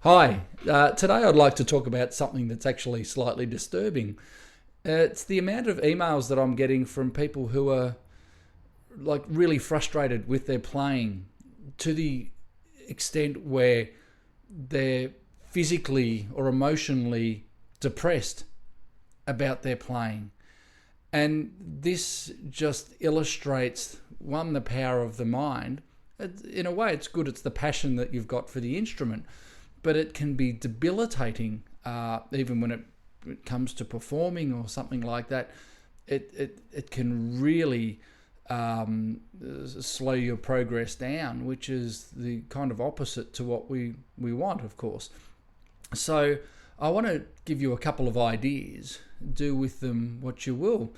Hi, today I'd like to talk about something that's actually slightly disturbing. It's the amount of emails that I'm getting from people who are like really frustrated with their playing to the extent where they're physically or emotionally depressed about their playing. And this just illustrates, one, the power of the mind. In a way, it's good, it's the passion that you've got for the instrument, but it can be debilitating, even when it comes to performing or something like that. It can really slow your progress down, which is the kind of opposite to what we want, of course. So I want to give you a couple of ideas. Do with them what you will.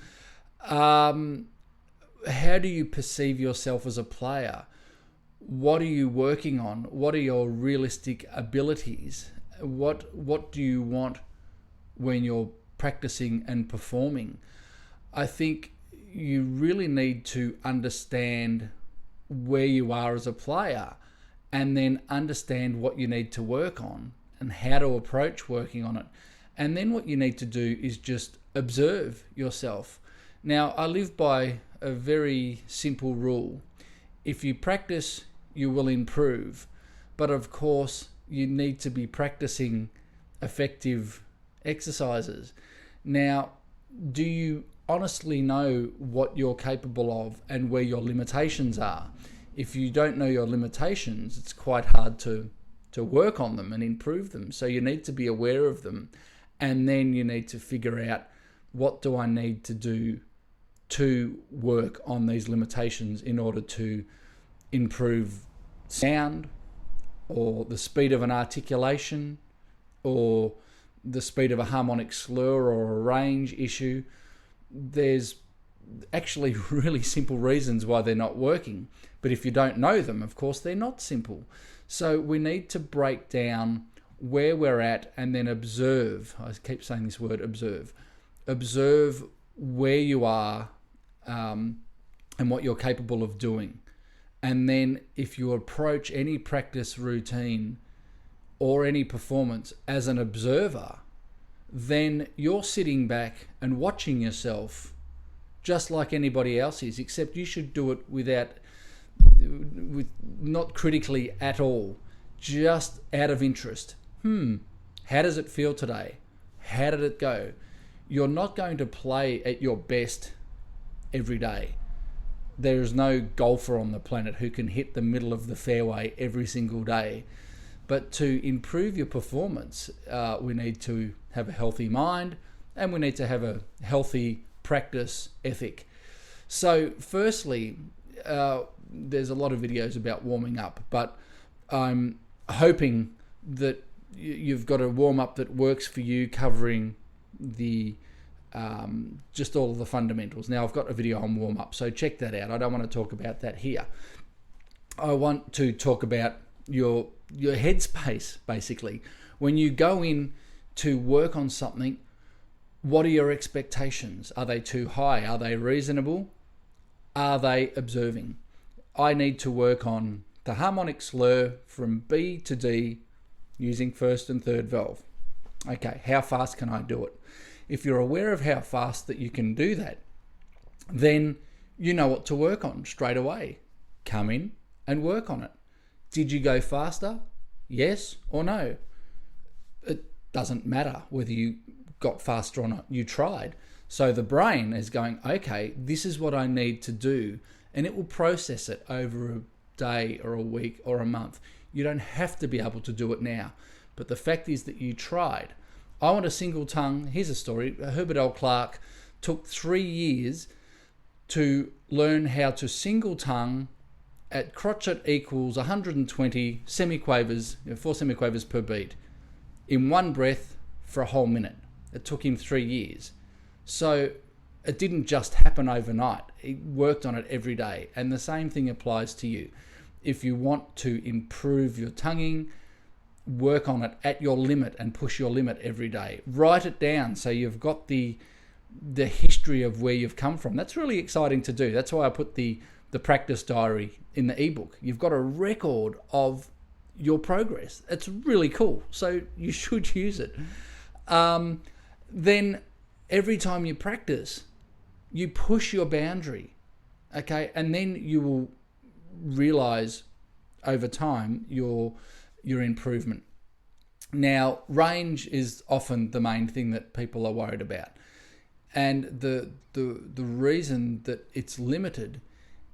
How do you perceive yourself as a player? What are you working on? What are your realistic abilities? What do you want when you're practicing and performing? I think you really need to understand where you are as a player, and then understand what you need to work on and how to approach working on it. And then what you need to do is just observe yourself. Now, I live by a very simple rule. If you practice, you will improve. But of course, you need to be practicing effective exercises. Now, do you honestly know what you're capable of and where your limitations are? If you don't know your limitations, it's quite hard to work on them and improve them. So you need to be aware of them, and then you need to figure out, what do I need to do to work on these limitations in order to improve sound, or the speed of an articulation, or the speed of a harmonic slur, or a range issue. There's actually really simple reasons why they're not working, but if you don't know them, of course, they're not simple. So we need to break down where we're at and then observe. I keep saying this word, observe. Observe where you are, and what you're capable of doing. And then if you approach any practice routine or any performance as an observer, then you're sitting back and watching yourself just like anybody else is, except you should do it with not critically at all, just out of interest. How does it feel today? How did it go? You're not going to play at your best every day. There is no golfer on the planet who can hit the middle of the fairway every single day. But to improve your performance, we need to have a healthy mind, and we need to have a healthy practice ethic. So firstly, there's a lot of videos about warming up, but I'm hoping that you've got a warm-up that works for you, covering the just all of the fundamentals. Now, I've got a video on warm-up, so check that out. I don't want to talk about that here. I want to talk about your headspace, basically. When you go in to work on something, what are your expectations? Are they too high? Are they reasonable? Are they observing? I need to work on the harmonic slur from B to D using first and third valve. Okay, how fast can I do it? If you're aware of how fast that you can do that, then you know what to work on straight away. Come in and work on it. Did you go faster? Yes or no? It doesn't matter whether you got faster or not. You tried. So the brain is going, okay, this is what I need to do, and it will process it over a day or a week or a month. You don't have to be able to do it now, but the fact is that you tried. I want a single tongue. Here's a story. Herbert L. Clarke took 3 years to learn how to single tongue at crotchet equals 120 semiquavers, 4 semiquavers per beat, in one breath for a whole minute. It took him 3 years. So it didn't just happen overnight. He worked on it every day. And the same thing applies to you. If you want to improve your tonguing, work on it at your limit and push your limit every day. Write it down so you've got the history of where you've come from. That's really exciting to do. That's why I put the practice diary in the ebook. You've got a record of your progress. It's really cool. So you should use it. Then every time you practice, you push your boundary, okay? And then you will realize over time your improvement. Now, range is often the main thing that people are worried about. And the reason that it's limited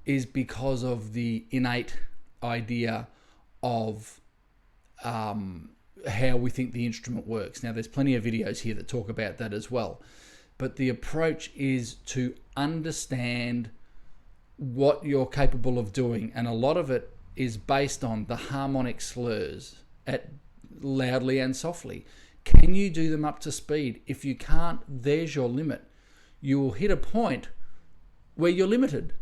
is because of the innate idea of how we think the instrument works. Now, there's plenty of videos here that talk about that as well. But the approach is to understand what you're capable of doing. And a lot of it is based on the harmonic slurs at loudly and softly. Can you do them up to speed? If you can't, there's your limit. You will hit a point where you're limited.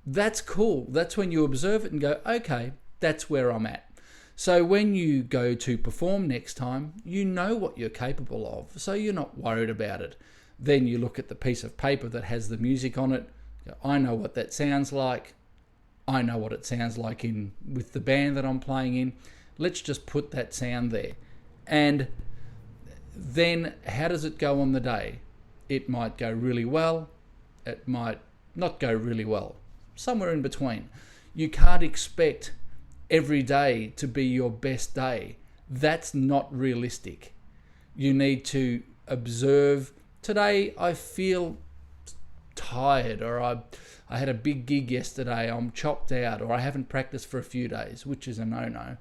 That's cool. That's when you observe it and go, okay, that's where I'm at. So when you go to perform next time, you know what you're capable of, so you're not worried about it. Then you look at the piece of paper that has the music on it. I know what that sounds like. I know what it sounds like with the band that I'm playing in. Let's just put that sound there. And then how does it go on the day? It might go really well. It might not go really well. Somewhere in between. You can't expect every day to be your best day. That's not realistic. You need to observe, today I feel tired, or I had a big gig yesterday, I'm chopped out, or I haven't practiced for a few days, which is a no-no.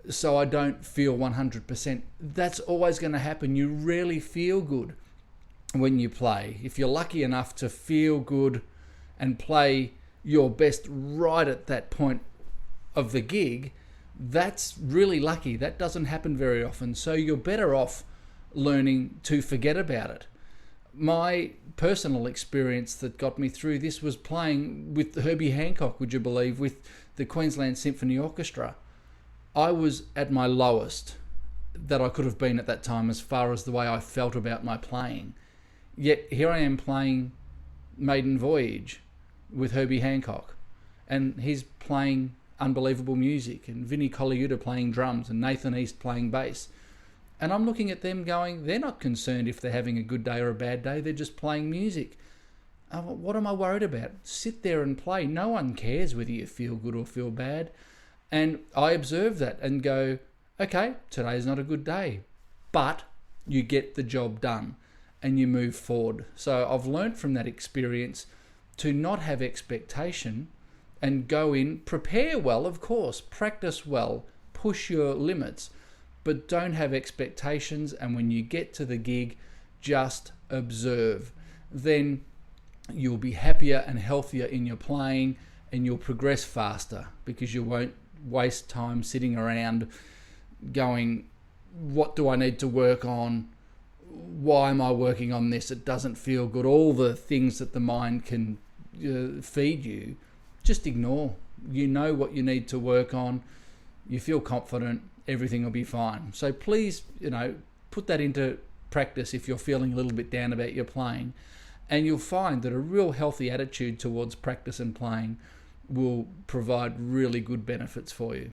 So I don't feel 100%. That's always going to happen. You rarely feel good when you play. If you're lucky enough to feel good and play your best right at that point of the gig, that's really lucky. That doesn't happen very often. So you're better off learning to forget about it. My personal experience that got me through this was playing with Herbie Hancock, would you believe, with the Queensland Symphony Orchestra. I was at my lowest that I could have been at that time as far as the way I felt about my playing. Yet here I am playing Maiden Voyage with Herbie Hancock, and he's playing unbelievable music, and Vinnie Colaiuta playing drums, and Nathan East playing bass. And I'm looking at them going, they're not concerned if they're having a good day or a bad day, they're just playing music. What am I worried about? Sit there and play. No one cares whether you feel good or feel bad. And I observe that and go, okay, today's not a good day, but you get the job done and you move forward. So I've learned from that experience to not have expectation and go in, prepare well, of course, practice well, push your limits, but don't have expectations. And when you get to the gig, just observe. Then you'll be happier and healthier in your playing, and you'll progress faster because you won't waste time sitting around going, what do I need to work on? Why am I working on this? It doesn't feel good. All the things that the mind can feed you, just ignore. You know what you need to work on. You feel confident. Everything will be fine. So please, put that into practice if you're feeling a little bit down about your playing, and you'll find that a real healthy attitude towards practice and playing will provide really good benefits for you.